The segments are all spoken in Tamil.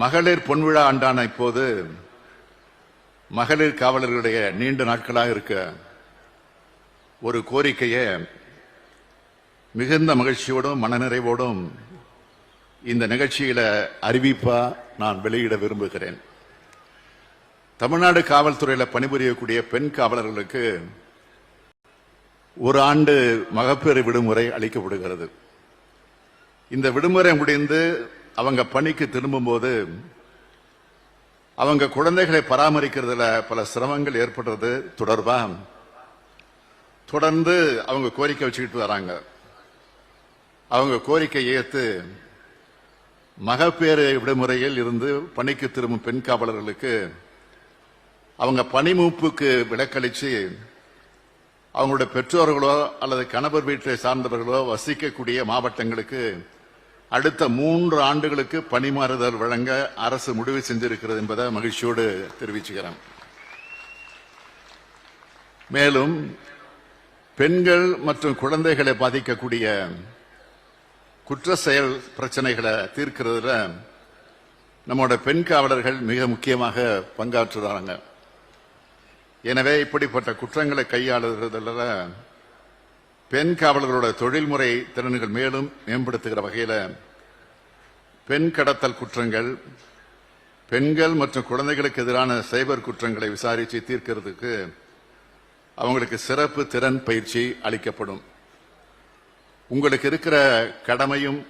மகளிர் பொன்விழா ஆண்டான இப்போது மகளிர் காவலர்களுடைய நீண்ட நாட்களாக இருக்க ஒரு கோரிக்கையை மிகுந்த மகிழ்ச்சியோடும் மனநிறைவோடும் இந்த நிகழ்ச்சியில அறிவிப்பா நான் வெளியிட விரும்புகிறேன். தமிழ்நாடு காவல்துறையில் பணிபுரியக்கூடிய பெண் காவலர்களுக்கு ஒரு ஆண்டு மகப்பேறு விடுமுறை அளிக்கப்படுகிறது. இந்த விடுமுறை முடிந்து அவங்க பணிக்கு திரும்பும்போது அவங்க குழந்தைகளை பராமரிக்கிறதுல பல சிரமங்கள் ஏற்படுறது தொடர்பா தொடர்ந்து அவங்க கோரிக்கை வச்சுக்கிட்டு வராங்க. அவங்க கோரிக்கை ஏற்று மகப்பேறு விடுமுறையில் இருந்து பணிக்கு திரும்பும் பெண் காவலர்களுக்கு அவங்க பணி மூப்புக்கு விலக்களிச்சு அவங்களுடைய பெற்றோர்களோ அல்லது கணவர் வீட்டை சார்ந்தவர்களோ வசிக்கக்கூடிய மாவட்டங்களுக்கு அடுத்த 3 ஆண்டுகளுக்கு பணிமாறுதல் வழங்க அரசு முடிவு செஞ்சிருக்கிறது என்பதை மகிழ்ச்சியோடு தெரிவிச்சுக்கிறேன். மேலும் பெண்கள் மற்றும் குழந்தைகளை பாதிக்கக்கூடிய குற்ற செயல் பிரச்சனைகளை தீர்க்கிறதுல நம்மோட பெண் காவலர்கள் மிக முக்கியமாக பங்காற்றுறாங்க. எனவே இப்படிப்பட்ட குற்றங்களை கையாளுறதுல பெண் காவலர்களோட தொழில்முறை திறன்கள் மேலும் மேம்படுத்துகிற வகையில் பெண் கடத்தல் குற்றங்கள், பெண்கள் மற்றும் குழந்தைகளுக்கு எதிரான சைபர் குற்றங்களை விசாரித்து தீர்க்கிறதுக்கு அவங்களுக்கு சிறப்பு திறன் பயிற்சி அளிக்கப்படும். உங்களுக்கு இருக்கிற கடமையும்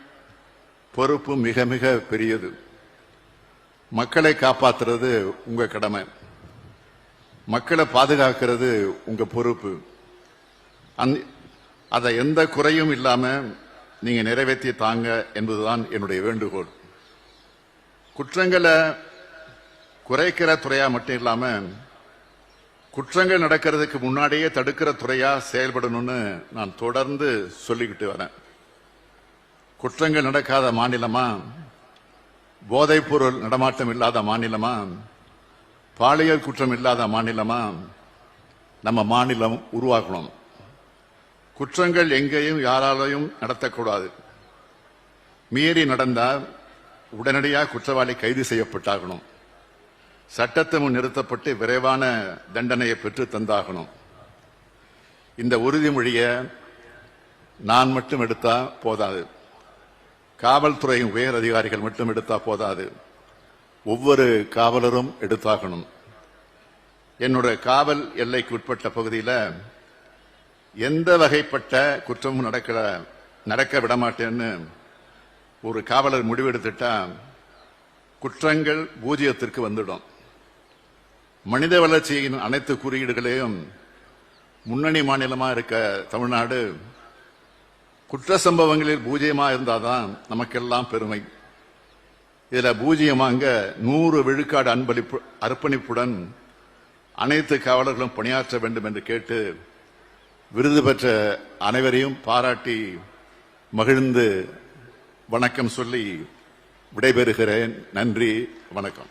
பொறுப்பும் மிக மிக பெரியது. மக்களை காப்பாற்றுறது உங்க கடமை, மக்களை பாதுகாக்கிறது உங்க பொறுப்பு. அதை எந்த குறையும் இல்லாம நீங்க நிறைவேற்றி தாங்க என்பதுதான் என்னுடைய வேண்டுகோள். குற்றங்களை குறைக்கிற துறையா மட்டும் இல்லாம குற்றங்கள் நடக்கிறதுக்கு முன்னாடியே தடுக்கிற துறையா செயல்படணும்னு நான் தொடர்ந்து சொல்லிக்கிட்டு வரேன். குற்றங்கள் நடக்காத மாநிலமா, போதைப் பொருள் நடமாட்டம் இல்லாத மாநிலமா, பாலியல் குற்றம் இல்லாத மாநிலமா நம்ம மாநிலம் உருவாக்கணும். குற்றங்கள் எங்கேயும் யாராலையும் நடத்தக்கூடாது. மீறி நடந்தால் உடனடியாக குற்றவாளி கைது செய்யப்பட்டாகணும். சட்டத்தை முன் நிறுத்தப்பட்டு விரைவான தண்டனையை பெற்று தந்தாகணும். இந்த உறுதிமொழியை நான் மட்டும் எடுத்தா போதாது, காவல்துறையின் உயர் அதிகாரிகள் மட்டும் எடுத்தா போதாது, ஒவ்வொரு காவலரும் எடுத்தாகணும். என்னுடைய காவல் எல்லைக்கு உட்பட்ட பகுதியில் எந்த வகைப்பட்ட குற்றமும் நடக்க விடமாட்டேன்னு ஒரு காவலர் முடிவெடுத்துட்டா குற்றங்கள் பூஜ்ஜியத்திற்கு வந்துடும். மனித வளர்ச்சியின் அனைத்து குறியீடுகளையும் முன்னணி மாநிலமா இருக்க தமிழ்நாடு குற்ற சம்பவங்களில் பூஜ்ஜியமா இருந்தாதான் நமக்கெல்லாம் பெருமை. இதுல பூஜ்ஜியமாங்க 100 விழுக்காடு அர்ப்பணிப்புடன் அனைத்து காவலர்களும் பணியாற்ற வேண்டும் என்று கேட்டு விருது பெற்ற அனைவரையும் பாராட்டி மகிழ்ந்து வணக்கம் சொல்லி விடைபெறுகிறேன். நன்றி, வணக்கம்.